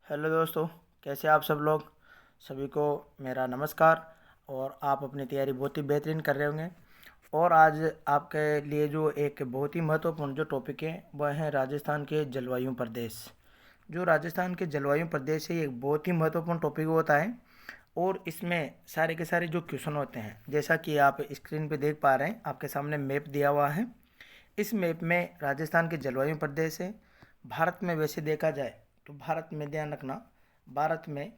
Hello दोस्तों, कैसे आप सब लोग। सभी को मेरा नमस्कार। और आप अपनी तैयारी बहुत ही बेहतरीन कर रहे होंगे। और आज आपके लिए जो एक बहुत ही महत्वपूर्ण जो टॉपिक है वह है राजस्थान के जलवायु प्रदेश। जो राजस्थान के जलवायु प्रदेश है ये एक बहुत ही महत्वपूर्ण टॉपिक होता है। और इसमें सारे के सारे जो क्वेश्चन होते हैं, जैसा कि आप स्क्रीन पे देख पा रहे हैं, आपके सामने मैप दिया हुआ है। इस मैप में राजस्थान के जलवायु प्रदेश है। भारत में वैसे देखा जाए तो भारत में ध्यान रखना, भारत में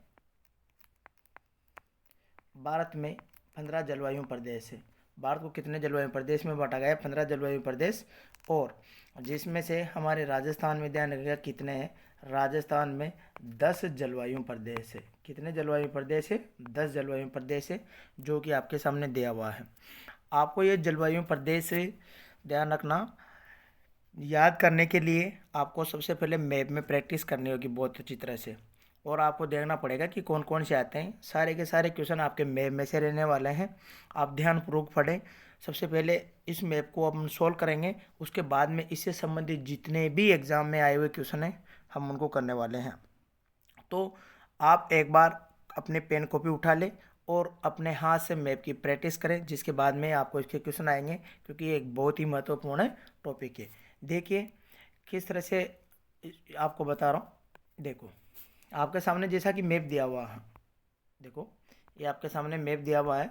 15 जलवायु प्रदेश है। भारत को कितने जलवायु प्रदेश में बांटा गया है? 15 जलवायु प्रदेश। और जिसमें से हमारे राजस्थान में ध्यान रखिएगा कितने हैं। राजस्थान में 10 जलवायु प्रदेश है। कितने जलवायु प्रदेश है? 10 जलवायु प्रदेश है, जो कि आपके सामने दिया हुआ है। आपको ये जलवायु प्रदेश ध्यान रखना, याद करने के लिए आपको सबसे पहले मैप में प्रैक्टिस करनी होगी बहुत अच्छी तरह से। और आपको देखना पड़ेगा कि कौन कौन से आते हैं। सारे के सारे क्वेश्चन आपके मैप में से रहने वाले हैं। आप ध्यानपूर्वक पढ़ें। सबसे पहले इस मैप को हम सॉल्व करेंगे, उसके बाद में इससे संबंधित जितने भी एग्ज़ाम में आए हुए क्वेश्चन हैं हम उनको करने वाले हैं। तो आप एक बार अपने पेन कॉपी उठा लें और अपने हाथ से मैप की प्रैक्टिस करें, जिसके बाद में आपको इसके क्वेश्चन आएंगे, क्योंकि ये एक बहुत ही महत्वपूर्ण टॉपिक है। देखिए किस तरह से आपको बता रहा हूँ। देखो आपके सामने जैसा कि मैप दिया हुआ है, देखो ये आपके सामने मैप दिया हुआ है।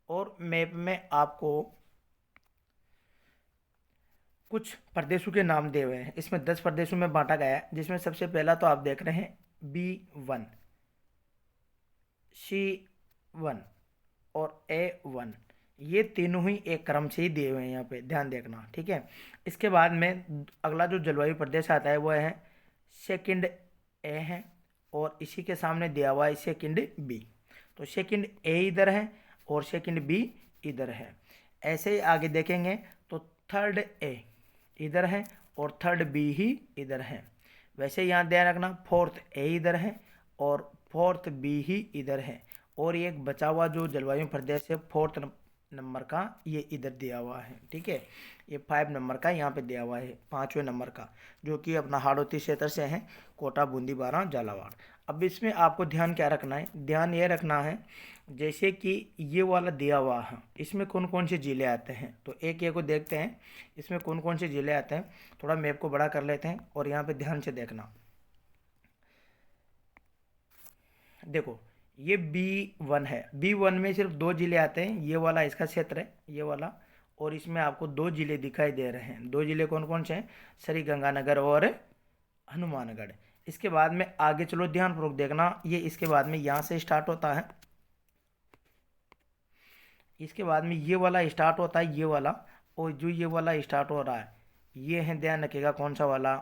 और मैप में आपको कुछ प्रदेशों के नाम दिए हुए हैं। इसमें 10 प्रदेशों में बांटा गया है, जिसमें सबसे पहला तो आप देख रहे हैं B1, C1 और A1। ये तीनों ही एक क्रम से ही दिए हुए हैं, यहाँ पे ध्यान देखना, ठीक है। इसके बाद में अगला जो जलवायु प्रदेश आता है वह है सेकंड ए है। और इसी के सामने दिया हुआ है सेकंड बी। तो सेकंड ए इधर है और सेकंड बी इधर है। ऐसे ही आगे देखेंगे तो थर्ड ए इधर है और थर्ड बी ही इधर है। वैसे यहाँ ध्यान रखना, फोर्थ ए इधर है और फोर्थ बी ही इधर है। और ये एक बचा हुआ जो जलवायु प्रदेश है फोर्थ नंबर का, ये इधर दिया हुआ है, ठीक है। ये 5 नंबर का यहाँ पे दिया हुआ है, 5वें नंबर का, जो कि अपना हाड़ौती क्षेत्र से है, कोटा, बूंदी, बारां, झालावाड़। अब इसमें आपको ध्यान क्या रखना है? ध्यान ये रखना है जैसे कि ये वाला दिया हुआ है, इसमें कौन कौन से जिले आते हैं। तो एक ये को देखते हैं इसमें कौन कौन से जिले आते हैं। थोड़ा मैप को बड़ा कर लेते हैं और यहाँ पे ध्यान से देखना। देखो ये B1 है। B1 में सिर्फ 2 जिले आते हैं। ये वाला इसका क्षेत्र है, ये वाला। और इसमें आपको 2 जिले दिखाई दे रहे हैं। 2 जिले कौन कौन से हैं? श्री गंगानगर और हनुमानगढ़। इसके बाद में आगे चलो, ध्यानपूर्वक देखना। ये इसके बाद में यहाँ से स्टार्ट होता है, इसके बाद में ये वाला स्टार्ट होता है, ये वाला। और जो ये वाला स्टार्ट हो रहा है ये है, ध्यान रखिएगा कौन सा वाला,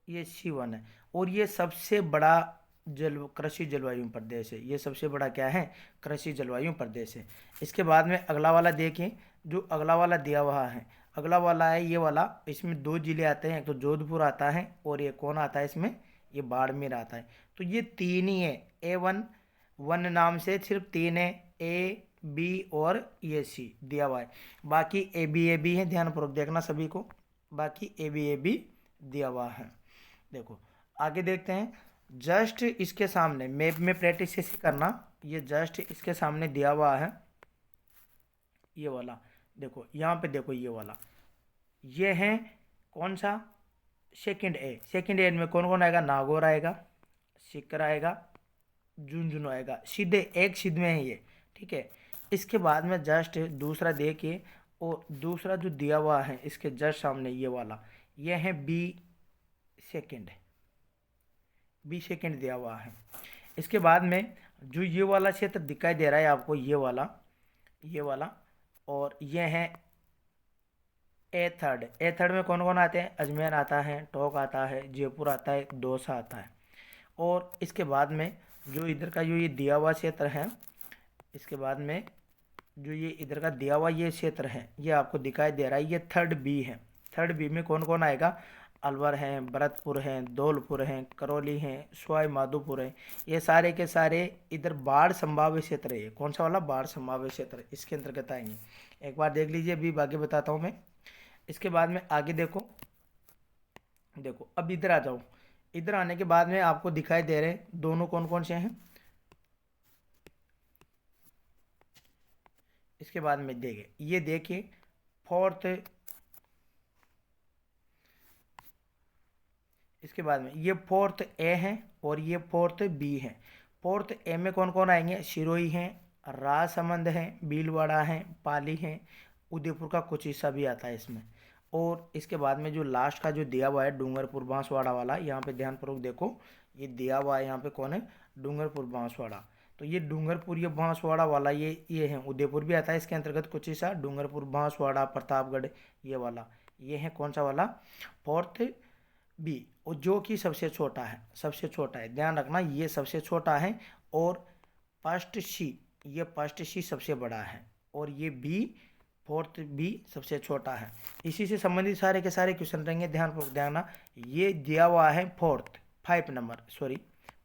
ये C1 है। और ये सबसे बड़ा कृषि जलवायु प्रदेश है। ये सबसे बड़ा क्या है? कृषि जलवायु प्रदेश है। इसके बाद में अगला वाला देखें, जो अगला वाला दिया हुआ है, अगला वाला है ये वाला। इसमें 2 जिले आते हैं, एक तो जोधपुर आता है और ये कौन आता है इसमें? ये बाड़मेर आता है। तो ये 3 ही है। A1 नाम से सिर्फ 3 है, A, B और ये C दिया हुआ है। बाकी A B है, ध्यानपूर्वक देखना सभी को। बाकी A B दिया हुआ है। देखो आगे देखते हैं। जस्ट इसके सामने मैप में प्रैक्टिस ऐसे करना। ये जस्ट इसके सामने दिया हुआ है, ये वाला। देखो यहाँ पे देखो, ये वाला, ये है कौन सा? सेकंड ए। सेकंड ए में कौन कौन आएगा? नागौर आएगा, सीकर आएगा, झुंझुनू आएगा। सीधे एक सीध में है ये, ठीक है। इसके बाद में जस्ट दूसरा देखिए, और दूसरा जो दिया हुआ है इसके जस्ट सामने ये वाला, ये है सेकंड B2 दिया हुआ है। इसके बाद में जो ये वाला क्षेत्र दिखाई दे रहा है आपको, ये वाला, ये वाला। और ये है A3 में कौन कौन आते हैं? अजमेर आता है, टोंक आता है, जयपुर आता है, दौसा आता है। और इसके बाद में जो इधर का जो ये दिया हुआ क्षेत्र है, इसके बाद में जो ये इधर का दिया हुआ ये क्षेत्र है, ये आपको दिखाई दे रहा है, ये थर्ड बी है। थर्ड बी में कौन कौन आएगा? अलवर हैं, भरतपुर हैं, धौलपुर हैं, करौली हैं, सवाई माधोपुर है। ये सारे के सारे इधर बाढ़ संभाव्य क्षेत्र है। कौन सा वाला? बाढ़ संभाव्य क्षेत्र, इसके अंतर्गत आएंगे। एक बार देख लीजिए, अभी आगे बताता हूँ मैं। इसके बाद में आगे देखो, देखो अब इधर आ जाओ। इधर आने के बाद में आपको दिखाई दे रहे दोनों कौन कौन से हैं। इसके बाद में ये देखिए फोर्थ, इसके बाद में ये फोर्थ ए है और ये फोर्थ बी है। फोर्थ ए में कौन कौन आएंगे, सिरोही हैं, राजसमंद है, भीलवाड़ा है, पाली है, उदयपुर का कुछ हिस्सा भी आता है इसमें। और इसके बाद में जो लास्ट का जो दिया हुआ है डूंगरपुर बांसवाड़ा वाला, यहाँ पे ध्यानपूर्वक देखो, ये दिया हुआ है यहाँ पे कौन है, डूंगरपुर बांसवाड़ा। तो ये डूंगरपुर ये बांसवाड़ा वाला ये है, उदयपुर भी आता है इसके अंतर्गत कुछ हिस्सा, डूंगरपुर बांसवाड़ा प्रतापगढ़ ये वाला, ये है कौन सा वाला, फोर्थ बी। और जो कि सबसे छोटा है, सबसे छोटा है, ध्यान रखना ये सबसे छोटा है। और फर्स्ट सी, ये फर्स्ट सी सबसे बड़ा है और ये बी फोर्थ बी सबसे छोटा है। इसी से संबंधित सारे के सारे क्वेश्चन रहेंगे, ध्यानपूर्वक ध्यान। ये दिया हुआ है फोर्थ 5 नंबर, सॉरी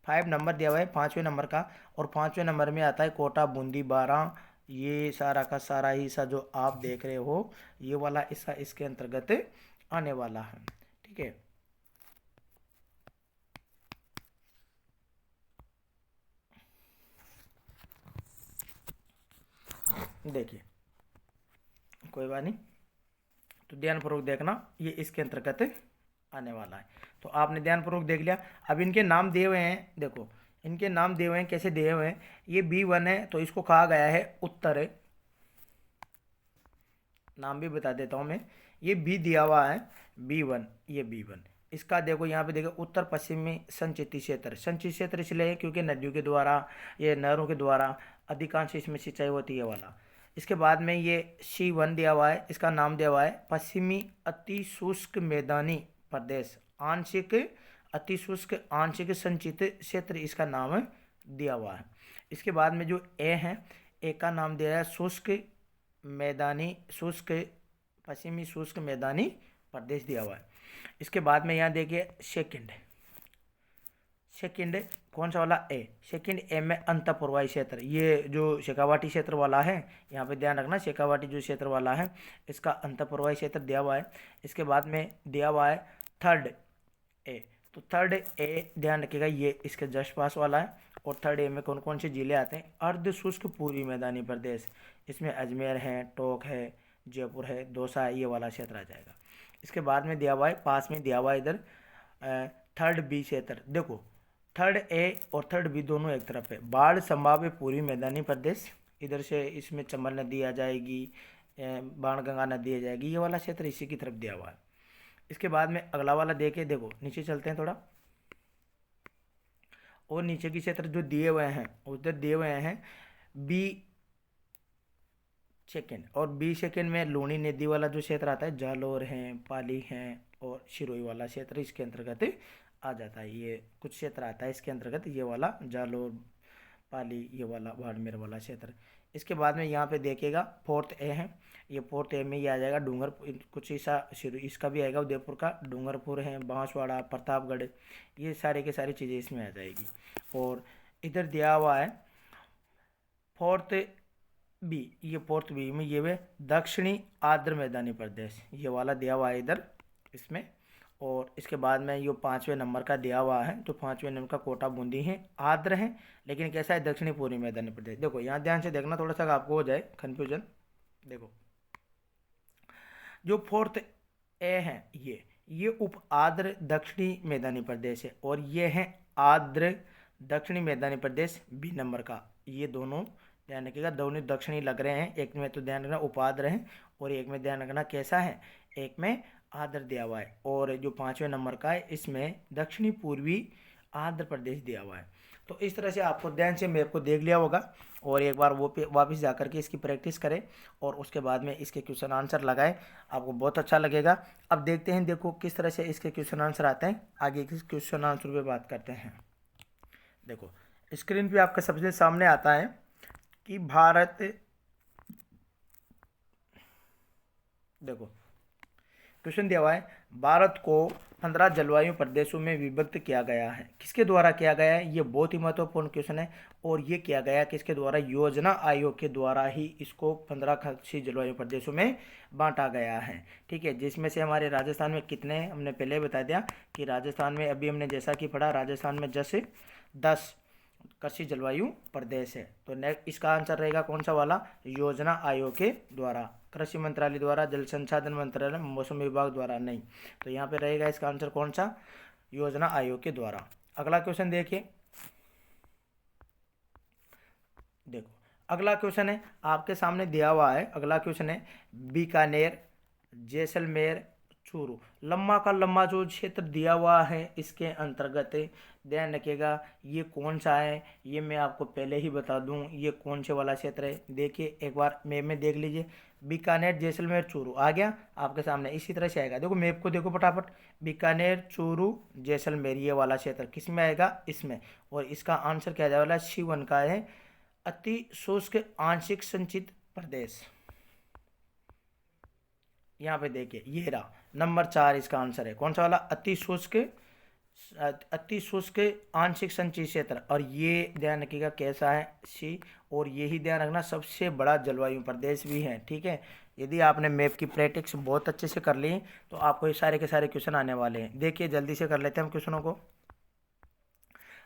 5 नंबर दिया हुआ है 5वें नंबर का। और 5वें नंबर में आता है कोटा बूंदी 12, ये सारा का सारा हिस्सा जो आप देख रहे हो ये वाला हिस्सा इसके अंतर्गत आने वाला है, ठीक है। देखिए कोई बात नहीं, तो ध्यानपूर्वक देखना ये इसके अंतर्गत आने वाला है। तो आपने ध्यानपूर्वक देख लिया। अब इनके नाम दिए हुए हैं, देखो इनके नाम दिए हुए हैं, कैसे दिए हुए हैं, ये B1 है तो इसको कहा गया है उत्तर, नाम भी बता देता हूँ मैं। ये बी दिया हुआ है B1, ये B1, इसका देखो यहाँ पे देखो उत्तर पश्चिमी संचित क्षेत्र, संचित क्षेत्र इसलिए क्योंकि नदियों के द्वारा, ये नहरों के द्वारा अधिकांश इसमें सिंचाई होती है वाला। इसके बाद में ये C1 दिया हुआ है, इसका नाम दिया हुआ है पश्चिमी अति शुष्क मैदानी प्रदेश, आंशिक अति शुष्क आंशिक संचित क्षेत्र, इसका नाम दिया हुआ है। इसके बाद में जो ए है, ए का नाम दिया है शुष्क मैदानी, शुष्क पश्चिमी शुष्क मैदानी प्रदेश दिया हुआ है। इसके बाद में यहाँ देखिए सेकंड, सेकंड कौन सा वाला, ए, सेकंड ए में अंतःप्रवाही क्षेत्र, ये जो शेखावाटी क्षेत्र वाला है, यहाँ पे ध्यान रखना शेखावाटी जो क्षेत्र वाला है इसका अंतःप्रवाही क्षेत्र दिया हुआ है। इसके बाद में दिया हुआ है थर्ड ए, तो थर्ड ए ध्यान रखिएगा ये इसके जस्ट पास वाला है। और थर्ड ए में कौन कौन से जिले आते हैं, अर्ध शुष्क पूर्वी मैदानी प्रदेश, इसमें अजमेर है, टोंक है, जयपुर है, दौसा है, ये वाला क्षेत्र आ जाएगा। इसके बाद में दिया हुआ है, पास में दिया हुआ है इधर थर्ड बी क्षेत्र, देखो थर्ड ए और थर्ड बी दोनों एक तरफ है, बाढ़ संभाव्य पूर्वी मैदानी प्रदेश, इधर से इसमें चंबल नदी आ जाएगी, बाणगंगा नदी आ जाएगी, ये वाला क्षेत्र इसी की तरफ दिया हुआ है। इसके बाद में अगला वाला देखे, देखो नीचे चलते हैं थोड़ा, और नीचे की क्षेत्र जो दिए हुए हैं उधर दिए हुए हैं बी सेकेंड, और बी सेकेंड में लूनी नदी वाला जो क्षेत्र आता है, जालोर है, पाली है और सिरोही वाला क्षेत्र इसके अंतर्गत आ जाता है। ये कुछ क्षेत्र आता है इसके अंतर्गत, ये वाला जालोर, पाली, ये वाला बाड़मेर वाला क्षेत्र। इसके बाद में यहाँ पे देखिएगा फोर्थ ए है, ये फोर्थ ए में ये आ जाएगा डूंगर, कुछ हिस्सा इसका भी आएगा उदयपुर का, डूंगरपुर है, बांसवाड़ा, प्रतापगढ़, ये सारे के सारी चीज़ें इसमें आ जाएगी। और इधर दिया हुआ है फोर्थ बी, ये फोर्थ बी में ये वे दक्षिणी आर्द्र मैदानी प्रदेश, ये वाला दिया हुआ है इधर इसमें। और इसके बाद में ये 5वें नंबर का दिया हुआ है, तो 5वें नंबर का कोटा बूंदी है, आर्द्र है लेकिन कैसा है, दक्षिणी पूर्वी मैदानी प्रदेश। देखो यहाँ ध्यान से देखना, थोड़ा सा आपको हो जाए कन्फ्यूजन। देखो जो फोर्थ ए है ये उप आर्द्र दक्षिणी मैदानी प्रदेश है, और ये है आर्द्र दक्षिणी मैदानी प्रदेश बी नंबर का। ये दोनों ध्यान रखिएगा, दोनों दक्षिणी लग रहे हैं, एक में तो ध्यान रखना उपाद्र है और एक में ध्यान रखना कैसा है, एक में आर्द्र दिया हुआ है। और जो 5वें नंबर का है इसमें दक्षिणी पूर्वी आंध्र प्रदेश दिया हुआ है। तो इस तरह से आपको ध्यान से मैप को देख लिया होगा, और एक बार वो पे वापस जा करके इसकी प्रैक्टिस करें और उसके बाद में इसके क्वेश्चन आंसर लगाएं, आपको बहुत अच्छा लगेगा। अब देखते हैं, देखो किस तरह से इसके क्वेश्चन आंसर आते हैं, आगे किस क्वेश्चन आंसर पे बात करते हैं। देखो स्क्रीन पे आपके सबसे सामने आता है कि भारत, देखो क्वेश्चन दिया हुआ है, भारत को 15 जलवायु प्रदेशों में विभक्त किया गया है। किसके द्वारा किया गया है? ये बहुत ही महत्वपूर्ण क्वेश्चन है। और ये किया गया किसके द्वारा? योजना आयोग के द्वारा ही इसको 15 कृषि जलवायु प्रदेशों में बांटा गया है। ठीक है, जिसमें से हमारे राजस्थान में कितने, हमने पहले ही बता दिया कि राजस्थान में अभी हमने जैसा कि पढ़ा, राजस्थान में जैसे 10 कृषि जलवायु प्रदेश है। तो नेक्स्ट इसका आंसर रहेगा कौन सा वाला? योजना आयोग के द्वारा, कृषि मंत्रालय द्वारा, जल संसाधन मंत्रालय, मौसम विभाग द्वारा नहीं। तो यहाँ पे रहेगा इसका आंसर कौन सा? योजना आयोग के द्वारा। अगला क्वेश्चन देखिए, देखो अगला क्वेश्चन है आपके सामने दिया हुआ है। अगला क्वेश्चन है बीकानेर, जैसलमेर, चूरू। लम्बा का लम्बा जो क्षेत्र दिया हुआ है इसके अंतर्गत ध्यान रखिएगा ये कौन सा है। ये मैं आपको पहले ही बता दूं ये कौन से वाला क्षेत्र है। देखिए एक बार मैप में देख लीजिए, बीकानेर, जैसलमेर, चूरू आ गया आपके सामने। इसी तरह से आएगा, देखो मैप को देखो फटाफट, बीकानेर, चूरू, जैसलमेर, ये वाला क्षेत्र किस में आएगा? इसमें। और इसका आंसर क्या जाए वाला? C1 का है अति शुष्क आंशिक संचित प्रदेश। यहाँ पे देखिए ये रहा नंबर 4 इसका आंसर है। कौन सा वाला? अति शुष्क आंशिक संचित क्षेत्र। और ये ध्यान रखिएगा कैसा है? सी। और यही ध्यान रखना सबसे बड़ा जलवायु प्रदेश भी है। ठीक है, यदि आपने मैप की प्रैक्टिस बहुत अच्छे से कर ली तो आपको ये सारे के सारे क्वेश्चन आने वाले हैं। देखिए जल्दी से कर लेते हैं हम क्वेश्चनों को।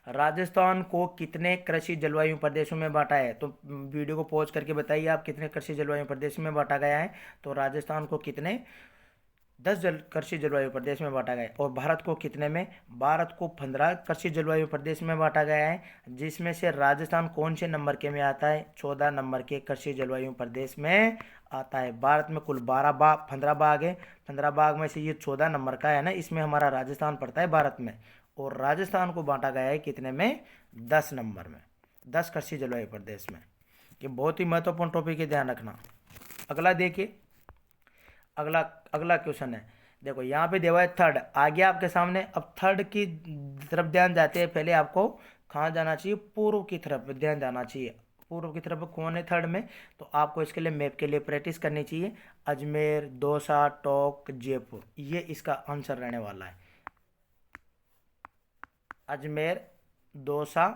राजस्थान को कितने कृषि जलवायु प्रदेशों में बांटा है? तो वीडियो को पॉज करके बताइए आप कितने कृषि जलवायु प्रदेशों में बांटा गया है। तो राजस्थान को कितने? 10 कृषि जलवायु प्रदेश में बांटा गया है। और भारत को कितने में? भारत को 15 कृषि जलवायु प्रदेश में बांटा गया है, जिसमें से राजस्थान कौन से नंबर के में आता है? 14 नंबर के कृषि जलवायु प्रदेश में आता है। भारत में कुल 15 बाग है, 15 बाग में से ये 14 नंबर का है ना, इसमें हमारा राजस्थान पड़ता है भारत में। और राजस्थान को बांटा गया है कितने में? 10 नंबर में, 10 कृषि जलवायु प्रदेश में। ये बहुत ही महत्वपूर्ण टॉपिक है, ध्यान रखना। अगला देखिए, अगला अगला क्वेश्चन है, देखो यहाँ पे देवा है थर्ड आ गया आपके सामने। अब थर्ड की तरफ ध्यान जाते हैं, पहले आपको कहाँ जाना चाहिए? पूर्व की तरफ ध्यान जाना चाहिए। पूर्व की तरफ कौन है थर्ड में? तो आपको इसके लिए मैप के लिए प्रैक्टिस करनी चाहिए। अजमेर, दौसा, टोंक, जयपुर, ये इसका आंसर रहने वाला है। अजमेर, दौसा,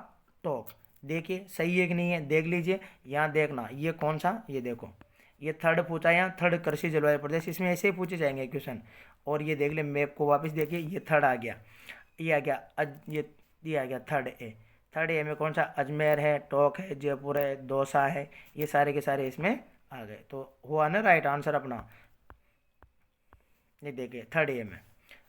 टोंक। देखिए सही है कि नहीं है, देख लीजिए। यहाँ देखना ये कौन सा, ये देखो ये थर्ड पूछा, यहाँ थर्ड कृषि जलवायु प्रदेश, इसमें ऐसे ही पूछे जाएंगे क्वेश्चन। और ये देख ले मैप को वापस देखिए, ये थर्ड आ गया, ये आ गया ये आ गया थर्ड ए। थर्ड ए में कौन सा? अजमेर है, टोंक है, जयपुर है, दौसा है, ये सारे के सारे इसमें आ गए। तो हुआ ना राइट आंसर अपना। ये देखिए थर्ड ए में,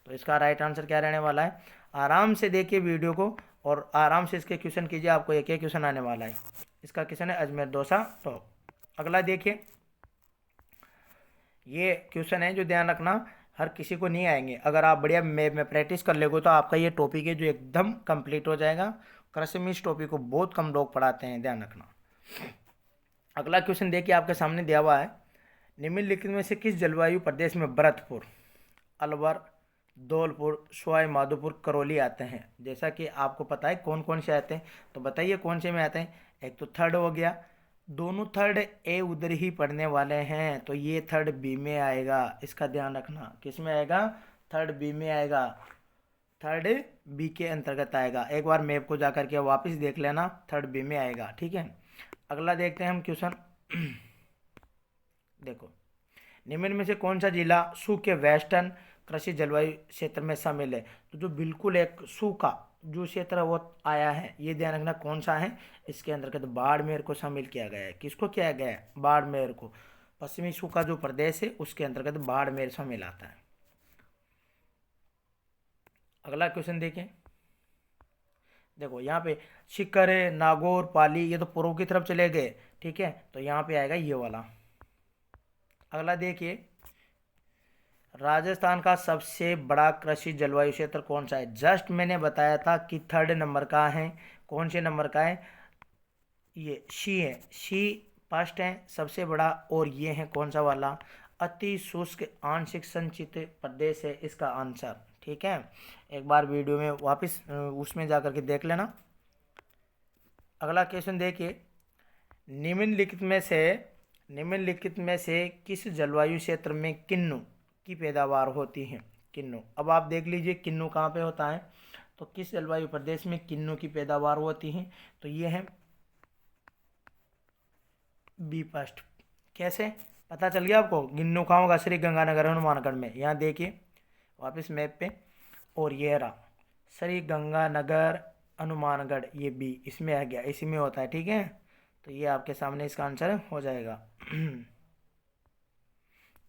तो इसका राइट आंसर क्या रहने वाला है? आराम से देखिए वीडियो को और आराम से इसके क्वेश्चन कीजिए, आपको एक एक क्वेश्चन आने वाला है। इसका क्वेश्चन है अजमेर, दौसा, टोंक। अगला देखिए, ये क्वेश्चन है जो ध्यान रखना हर किसी को नहीं आएंगे। अगर आप बढ़िया मैप में प्रैक्टिस कर लेगो तो आपका ये टॉपिक है जो एकदम कंप्लीट हो जाएगा। कृषि में इस टॉपिक को बहुत कम लोग पढ़ाते हैं, ध्यान रखना। अगला क्वेश्चन देखिए आपके सामने दिया हुआ है, निम्नलिखित में से किस जलवायु प्रदेश में भरतपुर, अलवर, धौलपुर, सवाई माधोपुर, करौली आते हैं? जैसा कि आपको पता है कौन कौन से आते हैं, तो बताइए कौन से में आते हैं। एक तो थर्ड हो गया, दोनों थर्ड ए उधर ही पढ़ने वाले हैं, तो ये थर्ड बी में आएगा। इसका ध्यान रखना, किस में आएगा? थर्ड बी में आएगा, थर्ड बी के अंतर्गत आएगा। एक बार मैप को जा करके वापस देख लेना, थर्ड बी में आएगा। ठीक है, अगला देखते हैं हम क्वेश्चन। देखो निम्न में से कौन सा जिला सूखे वेस्टर्न कृषि जलवायु क्षेत्र में शामिल है? तो जो बिल्कुल एक सूखा जो क्षेत्र वो आया है, ये ध्यान रखना कौन सा है। इसके अंतर्गत बाड़मेर को शामिल किया गया है। किसको किया गया है? बाड़मेर को। पश्चिमी सूखा जो प्रदेश है उसके अंतर्गत बाड़मेर शामिल आता है। अगला क्वेश्चन देखें, देखो यहाँ पे शिकर, नागौर, पाली, ये तो पूर्व की तरफ चले गए। ठीक है, तो यहाँ पे आएगा ये वाला। अगला देखिए, राजस्थान का सबसे बड़ा कृषि जलवायु क्षेत्र कौन सा है? जस्ट मैंने बताया था कि थर्ड नंबर का है। कौन से नंबर का है? ये सी है, सी फर्स्ट है सबसे बड़ा। और ये है कौन सा वाला? अति शुष्क आंशिक संचित प्रदेश है इसका आंसर। ठीक है, एक बार वीडियो में वापस उसमें जा करके देख लेना। अगला क्वेश्चन देखिए, निम्नलिखित में से किस जलवायु क्षेत्र में किन्नु की पैदावार होती है? किन्नू। अब आप देख लीजिए किन्नू कहाँ पे होता है, तो किस जलवायु प्रदेश में किन्नू की पैदावार होती है, तो ये है बी फर्स्ट। कैसे पता चल गया आपको, किन्नू कहाँ होगा, श्री गंगानगर हनुमानगढ़ में। यहाँ देखिए वापस मैप पे, और ये रहा श्री गंगानगर हनुमानगढ़, ये बी इसमें आ गया, इसी में होता है, ठीक है। तो ये आपके सामने इसका आंसर हो जाएगा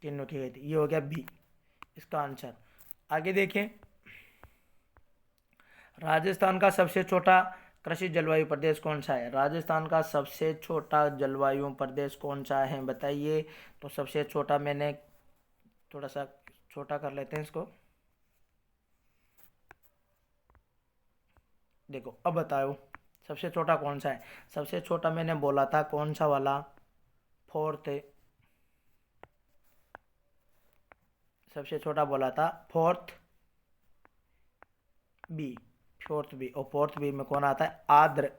किन्नू की खेती, ये हो गया बी इसका आंसर। आगे देखें, राजस्थान का सबसे छोटा कृषि जलवायु प्रदेश कौन सा है, राजस्थान का सबसे छोटा जलवायु प्रदेश कौन सा है बताइए। तो सबसे छोटा, मैंने थोड़ा सा छोटा कर लेते हैं इसको, देखो अब बताओ सबसे छोटा कौन सा है। सबसे छोटा मैंने बोला था कौन सा वाला, फोर्थ, सबसे छोटा बोला था फोर्थ बी, फोर्थ बी, और फोर्थ बी में कौन आता है, आर्द्र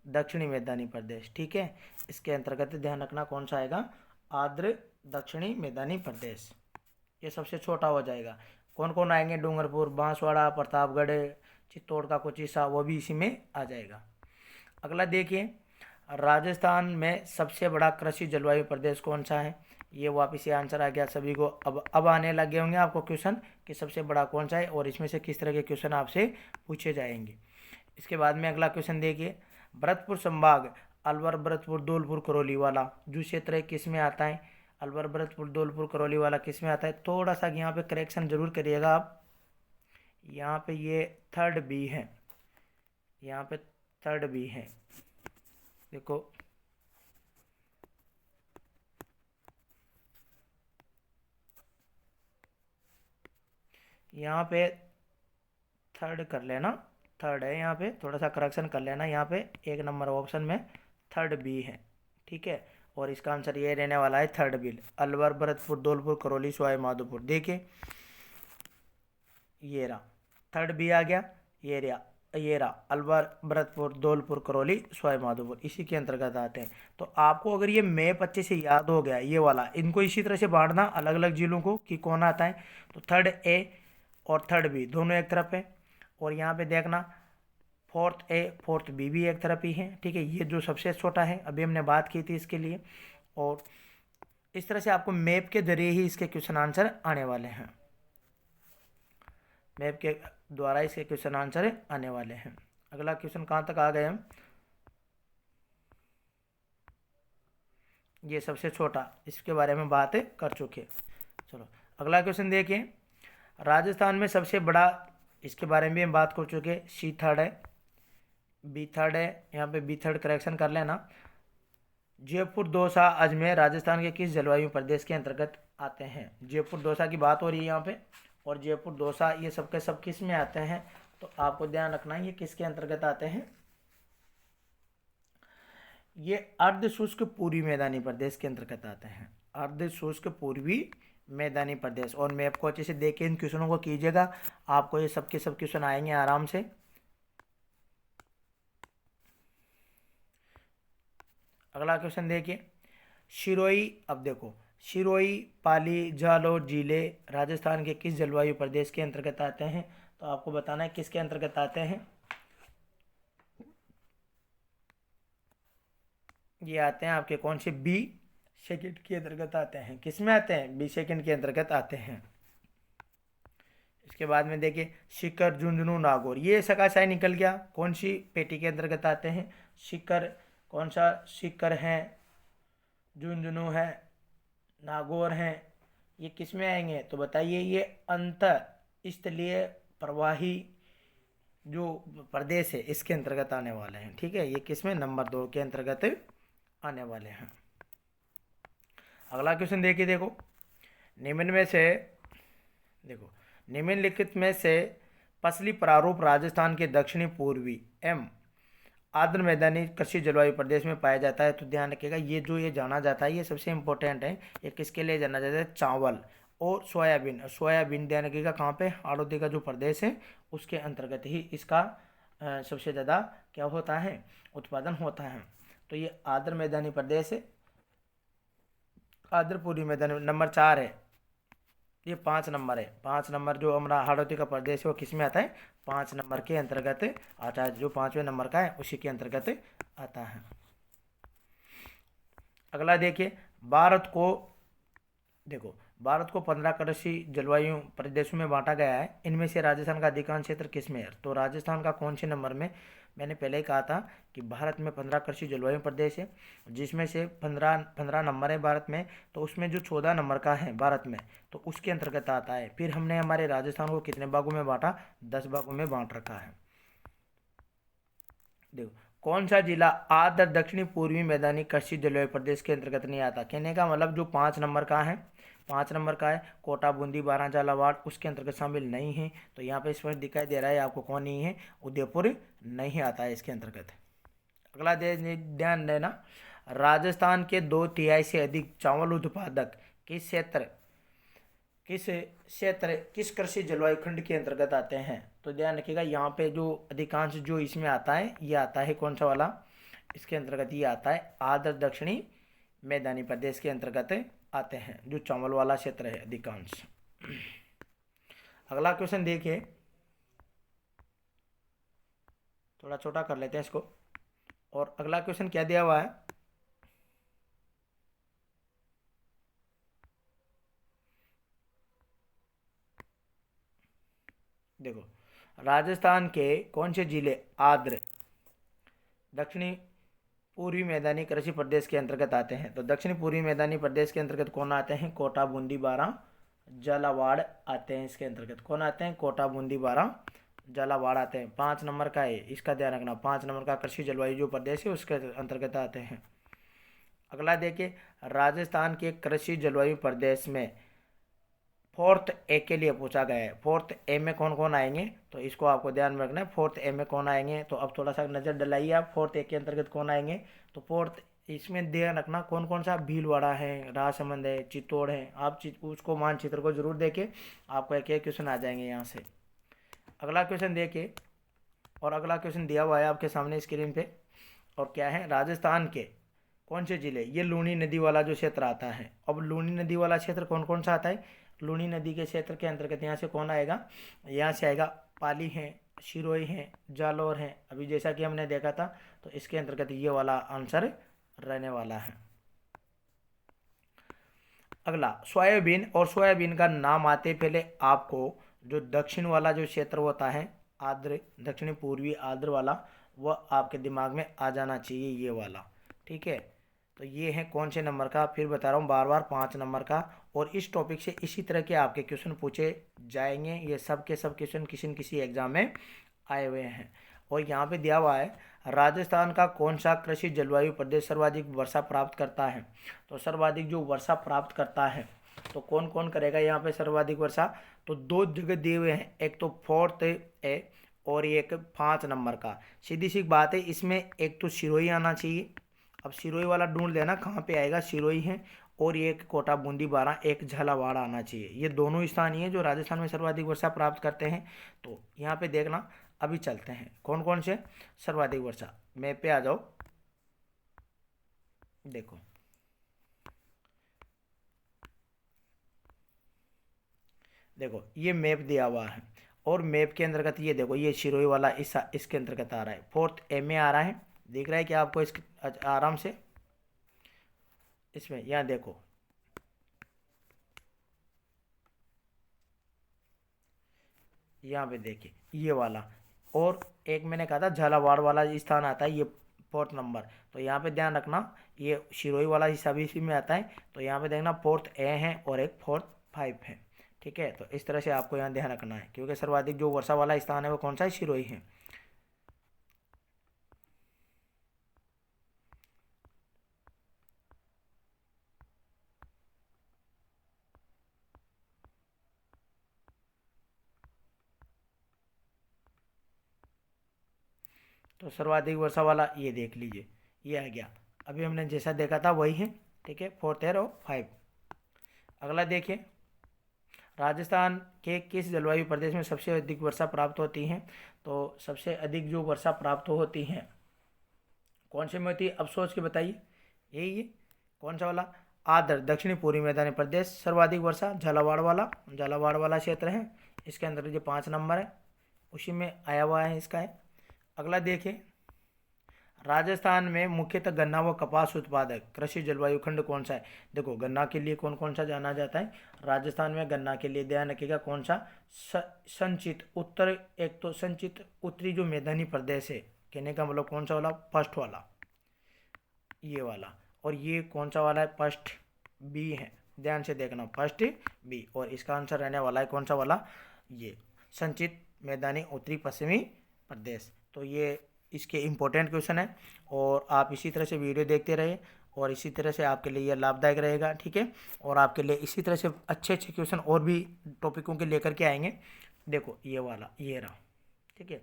दक्षिणी मैदानी प्रदेश, ठीक है। इसके अंतर्गत ध्यान रखना कौन सा आएगा, आर्द्र दक्षिणी मैदानी प्रदेश, ये सबसे छोटा हो जाएगा। कौन कौन आएंगे, डूंगरपुर, बांसवाड़ा, प्रतापगढ़, चित्तौड़ का कुछ हिस्सा, वो भी इसी में आ जाएगा। अगला देखिए, राजस्थान में सबसे बड़ा कृषि जलवायु प्रदेश कौन सा है, ये वापस ये आंसर आ गया सभी को। अब आने लगे होंगे आपको क्वेश्चन कि सबसे बड़ा कौन सा है, और इसमें से किस तरह के क्वेश्चन आपसे पूछे जाएंगे। इसके बाद में अगला क्वेश्चन देखिए, भरतपुर संभाग, अलवर, भरतपुर, धौलपुर, करौली वाला जो क्षेत्र है किस में आता है, अलवर, भरतपुर, धौलपुर, करौली वाला किस में आता है। थोड़ा सा यहाँ पे करेक्शन जरूर करिएगा आप, यहाँ पे ये थर्ड बी है, यहाँ पे थर्ड बी है, देखो यहाँ पे थर्ड कर लेना, थर्ड है यहाँ पे, थोड़ा सा करेक्शन कर लेना, यहाँ पे एक नंबर ऑप्शन में थर्ड बी है, ठीक है। और इसका आंसर ये रहने वाला है थर्ड बी, अलवर, भरतपुर, धौलपुर, करौली, सवाई माधोपुर। देखिए ये रहा थर्ड बी आ गया, ये रहा अलवर, भरतपुर, धौलपुर, करौली, सवाई माधोपुर, इसी के अंतर्गत आते हैं। तो आपको अगर ये मैप अच्छे से याद हो गया ये वाला, इनको इसी तरह से बांटना अलग अलग जिलों को कि कौन आता है। तो थर्ड ए और थर्ड बी दोनों एक तरफ है, और यहाँ पे देखना फोर्थ ए फोर्थ बी भी एक तरफ ही है, ठीक है। ये जो सबसे छोटा है अभी हमने बात की थी इसके लिए, और इस तरह से आपको मैप के जरिए ही इसके क्वेश्चन आंसर आने वाले हैं, मैप के द्वारा इसके क्वेश्चन आंसर आने वाले हैं। अगला क्वेश्चन कहाँ तक आ गए हम, ये सबसे छोटा, इसके बारे में बात कर चुके। चलो अगला क्वेश्चन देखिए, राजस्थान में सबसे बड़ा, इसके बारे में भी हम बात कर चुके, सी थर्ड है, बी थर्ड है, यहाँ पे बी थर्ड करेक्शन कर लेना। जयपुर, दौसा, अजमेर राजस्थान के किस जलवायु प्रदेश के अंतर्गत आते हैं, जयपुर दौसा की बात हो रही है यहाँ पे, और जयपुर दौसा ये सब के सब किस में आते हैं, तो आपको ध्यान रखना है ये किसके अंतर्गत आते हैं, ये अर्ध शुष्क पूर्वी मैदानी प्रदेश के अंतर्गत आते हैं, अर्ध शुष्क पूर्वी मैदानी प्रदेश। और मैप को अच्छे से देख के इन क्वेश्चनों को कीजिएगा, आपको ये सब के सब क्वेश्चन आएंगे आराम से। अगला क्वेश्चन देखिए, शिरोई, अब देखो शिरोई, पाली, जालौर जिले राजस्थान के किस जलवायु प्रदेश के अंतर्गत आते हैं, तो आपको बताना है किसके अंतर्गत आते हैं। ये आते हैं आपके कौन से, बी सेकंड के अंतर्गत आते हैं, किस में आते हैं, बी सेकंड के अंतर्गत आते हैं। इसके बाद में देखिए, सीकर, झुंझुनू, नागौर, ये सकाशाई निकल गया, कौन सी पेटी के अंतर्गत आते हैं, सीकर, कौन सा सीकर है, झुंझुनू है, नागौर हैं, ये किस में आएंगे, तो बताइए ये अंतर स्थलीय प्रवाही जो प्रदेश है इसके अंतर्गत आने वाले हैं, ठीक है। ये किस में, नंबर 2 के अंतर्गत आने वाले हैं। अगला क्वेश्चन देखिए, देखो निम्न में से, देखो निम्नलिखित में से पसली प्रारूप राजस्थान के दक्षिणी पूर्वी एवं आर्द्र मैदानी कृषि जलवायु प्रदेश में पाया जाता है। तो ध्यान रखिएगा ये जो ये जाना जाता है ये सबसे इंपॉर्टेंट है, ये किसके लिए जाना जाता है, चावल और सोयाबीन। सोयाबीन ध्यान रखिएगा कहाँ पे, आड़ोदी का जो प्रदेश है उसके अंतर्गत ही इसका सबसे ज़्यादा क्या होता है, उत्पादन होता है। तो ये आर्द्र मैदानी प्रदेश है, आर्द्र पूर्वी मैदानी, नंबर 4 है, ये 5 नंबर है। 5 नंबर जो हमारा हाड़ौती का प्रदेश है वो किस में आता है? 5 नंबर के अंतर्गत आता है। जो 5वें नंबर का है उसी के अंतर्गत आता है। अगला देखिए, भारत को देखो, भारत को 15 कृषि जलवायु प्रदेशों में बांटा गया है। इनमें से राजस्थान का अधिकांश क्षेत्र किसमें है? तो राजस्थान का कौन से नंबर में? मैंने पहले ही कहा था कि भारत में 15 कृषि जलवायु प्रदेश है, जिसमें से 15 नंबर है भारत में। तो उसमें जो 14 नंबर का है भारत में, तो उसके अंतर्गत आता है। फिर हमने हमारे राजस्थान को कितने भागों में बांटा? 10 भागों में बांट रखा है। देखो, कौन सा जिला आर्द्र दक्षिणी पूर्वी मैदानी कृषि जलवायु प्रदेश के अंतर्गत नहीं आता? कहने का मतलब जो 5 नंबर का है, 5 नंबर का है कोटा, बूंदी, बारां, झालावाड़, उसके अंतर्गत शामिल नहीं है। तो यहाँ पे स्पष्ट दिखाई दे रहा है आपको कौन नहीं है? उदयपुर नहीं आता है इसके अंतर्गत। अगला ध्यान देना, राजस्थान के 2/3 से अधिक चावल उत्पादक किस कृषि जलवायु खंड के अंतर्गत आते हैं? तो ध्यान रखिएगा, यहाँ पे जो अधिकांश जो इसमें आता है, ये आता है कौन सा वाला? इसके अंतर्गत ये आता है आर्द्र दक्षिणी मैदानी प्रदेश के अंतर्गत आते हैं, जो चावल वाला क्षेत्र है अधिकांश। अगला क्वेश्चन देखिए, थोड़ा छोटा कर लेते हैं इसको। और अगला क्वेश्चन क्या दिया हुआ है? देखो, राजस्थान के कौन से जिले आर्द्र दक्षिणी पूर्वी मैदानी कृषि प्रदेश के अंतर्गत आते हैं? तो दक्षिणी पूर्वी मैदानी प्रदेश के अंतर्गत कौन आते हैं? कोटा, बूंदी, बारां, झालावाड़ आते हैं। इसके अंतर्गत कौन आते हैं? कोटा, बूंदी, बारां, झालावाड़ आते हैं। 5 नंबर का है, इसका ध्यान रखना। 5 नंबर का कृषि जलवायु जो प्रदेश है उसके अंतर्गत आते हैं। अगला देखिए, राजस्थान के कृषि जलवायु प्रदेश में 4th A के लिए पूछा गया है। 4th A में कौन कौन आएंगे? तो इसको आपको ध्यान में रखना है। 4th A में कौन आएंगे? तो अब थोड़ा सा नज़र डलाइए आप, 4th A के अंतर्गत कौन आएंगे? तो 4th इसमें ध्यान रखना कौन कौन सा, भीलवाड़ा है, राजसमंद है, चित्तौड़ है। आप उसको मानचित्र को जरूर देखें, आपको एक एक क्वेश्चन आ जाएंगे यहाँ से। अगला क्वेश्चन देखिए, और अगला क्वेश्चन दिया हुआ है आपके सामने स्क्रीन पे। और क्या है? राजस्थान के कौन से जिले, ये लूनी नदी वाला जो क्षेत्र आता है। अब लूनी नदी वाला क्षेत्र कौन कौन सा आता है? लूनी नदी के क्षेत्र के अंतर्गत यहाँ से कौन आएगा? यहाँ से आएगा पाली है, सिरोही है, जालौर है। अभी जैसा कि हमने देखा था, तो इसके अंतर्गत ये वाला आंसर रहने वाला है। अगला, सोयाबीन और सोयाबीन का नाम आते पहले आपको जो दक्षिण वाला जो क्षेत्र होता है, आर्द्र दक्षिणी पूर्वी आर्द्र वाला, वह आपके दिमाग में आ जाना चाहिए, ये वाला। ठीक है, तो ये है कौन से नंबर का? फिर बता रहा हूँ बार बार, 5 नंबर का। और इस टॉपिक से इसी तरह के आपके क्वेश्चन पूछे जाएंगे। ये सब के सब क्वेश्चन किसी न किसी एग्जाम में आए हुए हैं। और यहाँ पे दिया हुआ है, राजस्थान का कौन सा कृषि जलवायु प्रदेश सर्वाधिक वर्षा प्राप्त करता है? तो सर्वाधिक जो वर्षा प्राप्त करता है, तो कौन कौन करेगा यहाँ पे सर्वाधिक वर्षा? तो 2 जगह दिए हुए हैं, एक तो 4th A और एक 5 नंबर का। सीधी सी बात है, इसमें एक तो सिरोही आना चाहिए। अब सिरोही वाला ढूंढ लेना कहाँ पे आएगा, सिरोही है। और ये एक कोटा, बूंदी, बारां, एक झालावाड़ आना चाहिए। ये दोनों स्थान ही है जो राजस्थान में सर्वाधिक वर्षा प्राप्त करते हैं। तो यहाँ पे देखना, अभी चलते हैं कौन कौन से सर्वाधिक वर्षा। मैप पे आ जाओ, देखो देखो ये मैप दिया हुआ है। और मैप के अंतर्गत ये देखो, ये सिरोही वाला इसके अंतर्गत आ रहा है, 4th A में आ रहा है। दिख रहा है क्या आपको? इस आराम से इसमें यहाँ देखो, यहाँ पे देखिए ये वाला। और एक मैंने कहा था झालावाड़ वाला स्थान आता है, ये 4th नंबर। तो यहाँ पे ध्यान रखना, ये सिरोही वाला हिस्सा भी इसी में आता है। तो यहाँ पे देखना 4th A है और एक 4th 5 है। ठीक है, तो इस तरह से आपको यहाँ ध्यान रखना है, क्योंकि सर्वाधिक जो वर्षा वाला स्थान है वो कौन सा है? सिरोही है। तो सर्वाधिक वर्षा वाला ये देख लीजिए, ये आ गया। अभी हमने जैसा देखा था वही है। ठीक है, 4th और 5। अगला देखिए, राजस्थान के किस जलवायु प्रदेश में सबसे अधिक वर्षा प्राप्त होती है? तो सबसे अधिक जो वर्षा प्राप्त होती है कौन से में होती है? अब सोच के बताइए, यही है कौन सा वाला? आर्द्र दक्षिणी पूर्वी मैदानी प्रदेश, सर्वाधिक वर्षा झालावाड़ वाला क्षेत्र है, इसके अंदर जो 5 नंबर है उसी में आया हुआ है इसका है। अगला देखिए, राजस्थान में मुख्यतः गन्ना व कपास उत्पादक कृषि जलवायु खंड कौन सा है। देखो गन्ना के लिए कौन कौन सा जाना जाता है, राजस्थान में गन्ना के लिए ध्यान रखिएगा कौन सा, संचित उत्तर, एक तो संचित उत्तरी जो मैदानी प्रदेश है, कहने का मतलब कौन सा वाला, फर्स्ट वाला ये वाला, और ये कौन सा वाला है, फर्स्ट बी है, ध्यान से देखना फर्स्ट बी, और इसका आंसर रहने वाला है कौन सा वाला, ये संचित मैदानी उत्तरी पश्चिमी प्रदेश। तो ये इसके इम्पोर्टेंट क्वेश्चन है, और आप इसी तरह से वीडियो देखते रहिए और इसी तरह से आपके लिए यह लाभदायक रहेगा, ठीक है। और आपके लिए इसी तरह से अच्छे अच्छे क्वेश्चन और भी टॉपिकों के लेकर के आएंगे। देखो ये वाला ये रहा, ठीक है,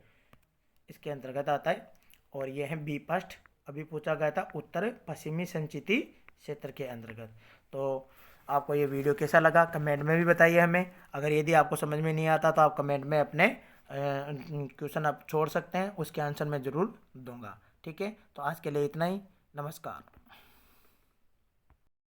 इसके अंतर्गत आता है, और ये है बी फर्स्ट, अभी पूछा गया था उत्तर पश्चिमी संचिती क्षेत्र के अंतर्गत। तो आपको ये वीडियो कैसा लगा कमेंट में भी बताइए हमें। अगर यदि आपको समझ में नहीं आता तो आप कमेंट में अपने क्वेश्चन आप छोड़ सकते हैं, उसके आंसर मैं ज़रूर दूंगा, ठीक है। तो आज के लिए इतना ही, नमस्कार।